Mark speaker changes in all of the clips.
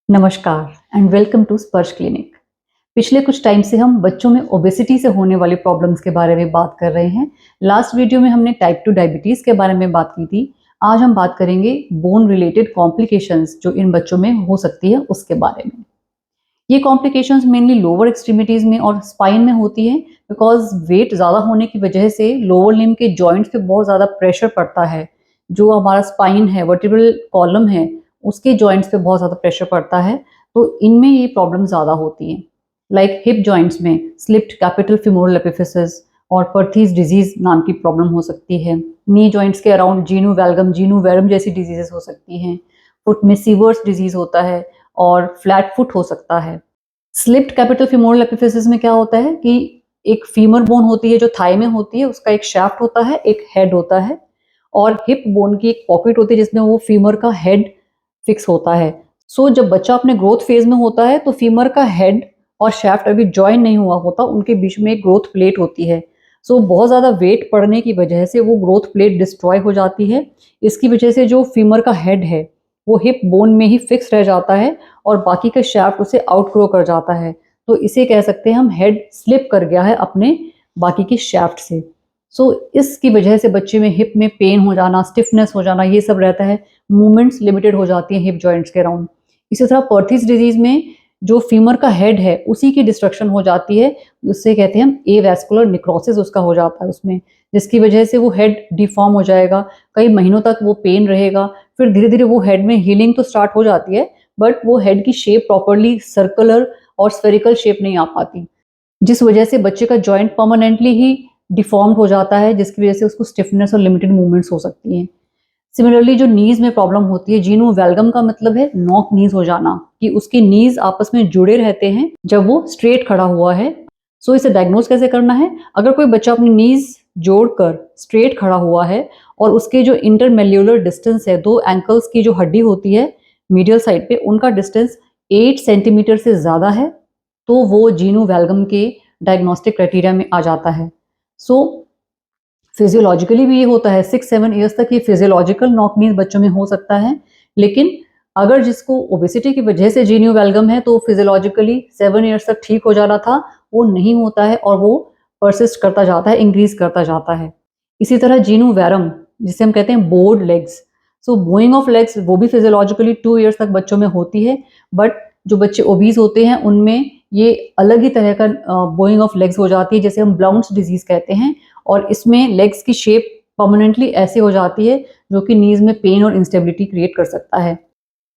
Speaker 1: नमस्कार and welcome to स्पर्श clinic. पिछले कुछ टाइम से हम बच्चों में ओबेसिटी से होने वाली प्रॉब्लम्स के बारे में बात कर रहे हैं। लास्ट वीडियो में हमने टाइप 2 डायबिटीज़ के बारे में बात की थी। आज हम बात करेंगे बोन रिलेटेड कॉम्प्लिकेशंस जो इन बच्चों में हो सकती है उसके बारे में। ये कॉम्प्लिकेशंस मेनली लोअर एक्सट्रीमिटीज़ में और स्पाइन में होती है बिकॉज वेट ज़्यादा होने की वजह से लोअर लिम्ब के जॉइंट्स पे बहुत ज़्यादा प्रेशर पड़ता है। जो हमारा स्पाइन है, वर्टिब्रल कॉलम है, उसके जॉइंट्स पे बहुत ज़्यादा प्रेशर पड़ता है, तो इनमें ये प्रॉब्लम ज़्यादा होती हैं। लाइक हिप जॉइंट्स में स्लिप्ड कैपिटल फिमोरल एपिफिसिस और पर्थीज डिजीज नाम की प्रॉब्लम हो सकती है। नी जॉइंट्स के अराउंड जीनू वैल्गम, जीनू वेरम जैसी डिजीजेस हो सकती हैं। फुट में सीवर्स डिजीज होता है और फ्लैट फुट हो सकता है। स्लिप्ड कैपिटल फिमोरल एपिफिसिस में क्या होता है कि एक फीमर बोन होती है जो थाई में होती है, उसका एक शाफ्ट होता है, एक हेड होता है, और हिप बोन की एक पॉकेट होती है जिसमें वो फीमर का हेड फिक्स होता है। सो जब बच्चा अपने ग्रोथ फेज में होता है तो फीमर का हेड और शाफ्ट अभी ज्वाइन नहीं हुआ होता, उनके बीच में एक ग्रोथ प्लेट होती है। सो बहुत ज़्यादा वेट पड़ने की वजह से वो ग्रोथ प्लेट डिस्ट्रॉय हो जाती है। इसकी वजह से जो फीमर का हेड है वो हिप बोन में ही फिक्स रह जाता है और बाकी का शाफ्ट उसे आउटग्रो कर जाता है। तो इसे कह सकते हैं हम हेड स्लिप कर गया है अपने बाकी के शाफ्ट से। सो इसकी वजह से बच्चे में हिप में पेन हो जाना, स्टिफनेस हो जाना, ये सब रहता है। मूवमेंट्स लिमिटेड हो जाती हैं हिप जॉइंट्स के अराउंड। इसी तरह पर्थीज डिजीज में जो फीमर का हेड है उसी की डिस्ट्रक्शन हो जाती है, उससे कहते हैं हम एवैस्कुलर निक्रोसिस उसका हो जाता है उसमें, जिसकी वजह से वो हेड डिफॉर्म हो जाएगा। कई महीनों तक वो पेन रहेगा। फिर धीरे धीरे वो हेड में हीलिंग तो स्टार्ट हो जाती है, बट वो हेड की शेप प्रॉपरली सर्कुलर और स्फेरिकल शेप नहीं आ पाती, जिस वजह से बच्चे का जॉइंट परमानेंटली ही डिफॉर्म्ड हो जाता है, जिसकी वजह से उसको स्टिफनेस और लिमिटेड मूवमेंट्स हो सकती हैं। सिमिलरली जो नीज में प्रॉब्लम होती है, जीनो वैल्गम का मतलब है नॉक नीज हो जाना, कि उसके नीज आपस में जुड़े रहते हैं जब वो स्ट्रेट खड़ा हुआ है। सो इसे डायग्नोज कैसे करना है? अगर कोई बच्चा अपनी नीज जोड़कर स्ट्रेट खड़ा हुआ है और उसके जो इंटरमेल्यूलर डिस्टेंस है, दो एंकल्स की जो हड्डी होती है मीडियल साइड पे, उनका डिस्टेंस 8 सेंटीमीटर से ज़्यादा है, तो वो जीनो वैल्गम के डायग्नोस्टिक क्राइटेरिया में आ जाता है। सो फिजियोलॉजिकली भी ये होता है, 6-7 ईयर्स तक ये फिजियोलॉजिकल नॉक नीज बच्चों में हो सकता है। लेकिन अगर जिसको ओबेसिटी की वजह से जीनियो वैल्गम है तो फिजियोलॉजिकली 7 ईयर्स तक ठीक हो जाना था, वो नहीं होता है और वो परसिस्ट करता जाता है, इंक्रीज करता जाता है। इसी तरह जीनो वैरम, जिसे हम कहते हैं board legs, so Boeing of legs, वो भी फिजियोलॉजिकली 2 ईयर्स तक बच्चों में होती है। बट जो बच्चे ओबीज होते हैं उनमें ये अलग ही तरह का बोइंग ऑफ लेग्स हो जाती है, जैसे हम ब्लाउंस डिजीज कहते हैं। और इसमें लेग्स की शेप परमानेंटली ऐसे हो जाती है जो कि नीज में पेन और इंस्टेबिलिटी क्रिएट कर सकता है।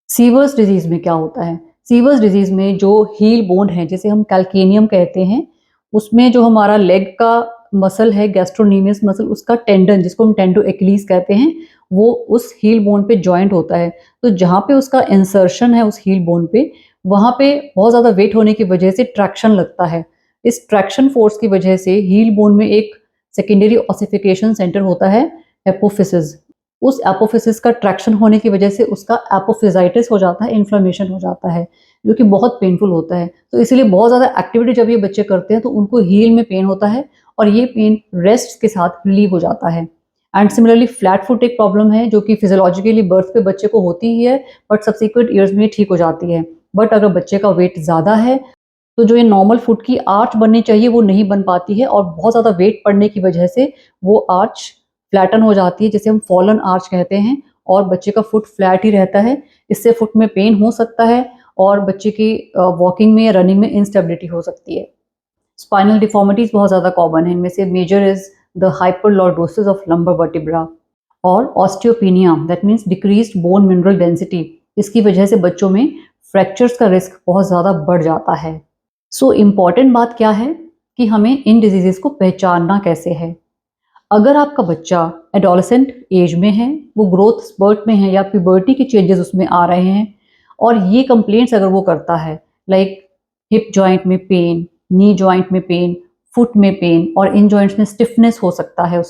Speaker 1: सीवर्स डिजीज में क्या होता है? सीवर्स डिजीज में जो हील बोन है, जिसे हम कैल्केनियम कहते हैं, उसमें जो हमारा लेग का मसल है, गैस्ट्रोनीमियस मसल, उसका टेंडन, जिसको हम टेंडो एक्लीज कहते हैं, वो उस हील बोन पे जॉइंट होता है। तो जहाँ पे उसका इंसर्शन है उस हील बोन पे, वहाँ पे बहुत ज़्यादा वेट होने की वजह से ट्रैक्शन लगता है। इस ट्रैक्शन फोर्स की वजह से हील बोन में एक सेकेंडरी ऑसिफिकेशन सेंटर होता है, एपोफिसिस। उस एपोफिसिस का ट्रैक्शन होने की वजह से उसका एपोफिजाइटिस हो जाता है, इन्फ्लेमेशन हो जाता है, जो कि बहुत पेनफुल होता है। तो इसीलिए बहुत ज़्यादा एक्टिविटी जब ये बच्चे करते हैं तो उनको हील में पेन होता है और ये पेन रेस्ट के साथ रिलीव हो जाता है। एंड सिमिलरली फ्लैट फुट एक प्रॉब्लम है जो कि फिजियोलॉजिकली बर्थ पे बच्चे को होती ही है, बट सब्सिक्वेंट ईयर्स में ठीक हो जाती है। बट अगर बच्चे का वेट ज़्यादा है तो जो ये नॉर्मल फुट की आर्च बननी चाहिए वो नहीं बन पाती है, और बहुत ज़्यादा वेट पड़ने की वजह से वो आर्च फ्लैटन हो जाती है, जिसे हम फॉलन आर्च कहते हैं, और बच्चे का फुट फ्लैट ही रहता है। इससे फुट में पेन हो सकता है और बच्चे की वॉकिंग में या रनिंग में इंस्टेबिलिटी हो सकती है। स्पाइनल डिफॉर्मिटीज बहुत ज़्यादा कॉमन है, इनमें से major is the hyperlordosis of lumbar vertebra और osteopenia, that means decreased bone mineral density. इसकी वजह से बच्चों में फ्रैक्चर्स का रिस्क बहुत ज़्यादा बढ़ जाता है। सो इम्पॉर्टेंट बात क्या है कि हमें इन डिजीजेस को पहचानना कैसे है। अगर आपका बच्चा एडोलेसेंट एज में है, वो ग्रोथ स्पर्ट में है या प्यूबर्टी के चेंजेस उसमें आ रहे हैं, और ये कंप्लेंट्स अगर वो करता है, लाइक हिप जॉइंट में पेन, नी जॉइंट में पेन, फुट में पेन, और इन जॉइंट्स में स्टिफनेस हो सकता है,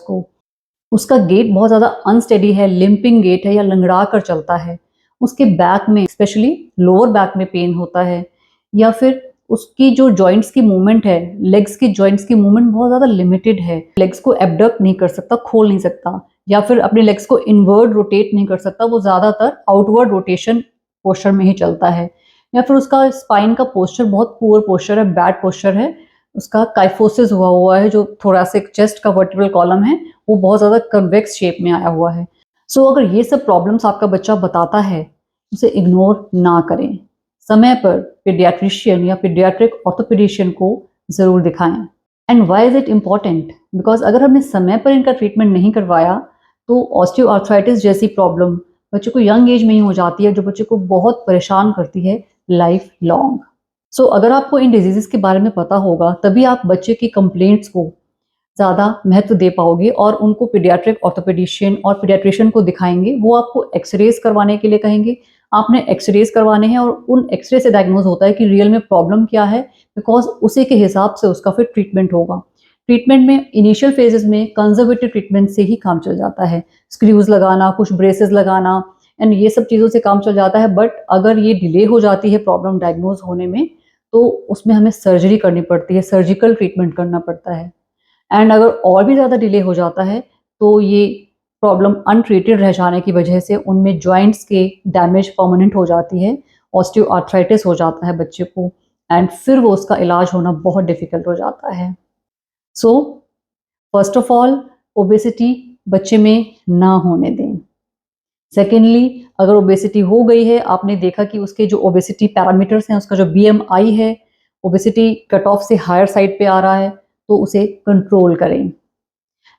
Speaker 1: उसका गेट बहुत ज़्यादा अनस्टेडी है, लिम्पिंग गेट है या लंगड़ा कर चलता है, उसके बैक में स्पेशली लोअर बैक में पेन होता है, या फिर उसकी जो जॉइंट्स की मूवमेंट है, लेग्स की जॉइंट्स की मूवमेंट बहुत ज़्यादा लिमिटेड है, लेग्स को एबडक्ट नहीं कर सकता, खोल नहीं सकता, या फिर अपने लेग्स को इनवर्ड रोटेट नहीं कर सकता, वो ज़्यादातर आउटवर्ड रोटेशन पोस्चर में ही चलता है, या फिर उसका स्पाइन का पोस्चर बहुत पुअर पोस्चर है, बैड पोस्चर है, उसका काइफोसिस हुआ है, जो थोरैसिक चेस्ट का वर्टिब्रल कॉलम है वो बहुत ज़्यादा कन्वेक्स शेप में आया हुआ है। सो अगर ये सब प्रॉब्लम्स आपका बच्चा बताता है, उसे इग्नोर ना करें। समय पर पीडियाट्रिशियन या पीडियाट्रिक ऑर्थोपेडिशियन को ज़रूर दिखाएं। And why is it important? Because अगर हमने समय पर इनका ट्रीटमेंट नहीं करवाया तो ऑस्टियोआर्थराइटिस जैसी प्रॉब्लम बच्चे को यंग एज में ही हो जाती है, जो बच्चे को बहुत परेशान करती है लाइफ लॉन्ग। सो अगर आपको इन डिजीज़ के बारे में पता होगा तभी आप बच्चे की कंप्लेंट्स को ज़्यादा महत्व दे पाओगे और उनको पीडियाट्रिक ऑर्थोपेडिशियन और पीडियाट्रिशियन को दिखाएंगे। वो आपको एक्सरेज करवाने के लिए कहेंगे, आपने एक्सरेज करवाने हैं और उन एक्सरे से डायग्नोज होता है कि रियल में प्रॉब्लम क्या है, बिकॉज उसी के हिसाब से उसका फिर ट्रीटमेंट होगा। ट्रीटमेंट में इनिशियल फेजेस में कंजर्वेटिव ट्रीटमेंट से ही काम चल जाता है, स्क्रूज लगाना, कुछ ब्रेसेस लगाना एंड ये सब चीज़ों से काम चल जाता है। बट अगर ये डिले हो जाती है प्रॉब्लम डायग्नोज होने में तो उसमें हमें सर्जरी करनी पड़ती है, सर्जिकल ट्रीटमेंट करना पड़ता है। एंड अगर और भी ज़्यादा डिले हो जाता है तो ये प्रॉब्लम अनट्रीटेड रह जाने की वजह से उनमें जॉइंट्स के डैमेज परमानेंट हो जाती है, ऑस्टियोआर्थराइटिस हो जाता है बच्चे को एंड फिर वो उसका इलाज होना बहुत डिफिकल्ट हो जाता है। So first of all obesity बच्चे में ना होने दें। सेकेंडली अगर ओबेसिटी हो गई है, आपने देखा कि उसके जो ओबेसिटी पैरामीटर्स हैं, उसका जो BMI है ओबेसिटी कट ऑफ से हायर साइड पे आ रहा है, तो उसे कंट्रोल करें।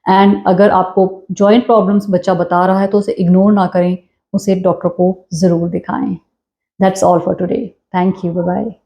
Speaker 1: एंड अगर आपको जॉइंट प्रॉब्लम्स बच्चा बता रहा है तो उसे इग्नोर ना करें, उसे डॉक्टर को ज़रूर दिखाएं। That's all for today. Thank you, bye bye.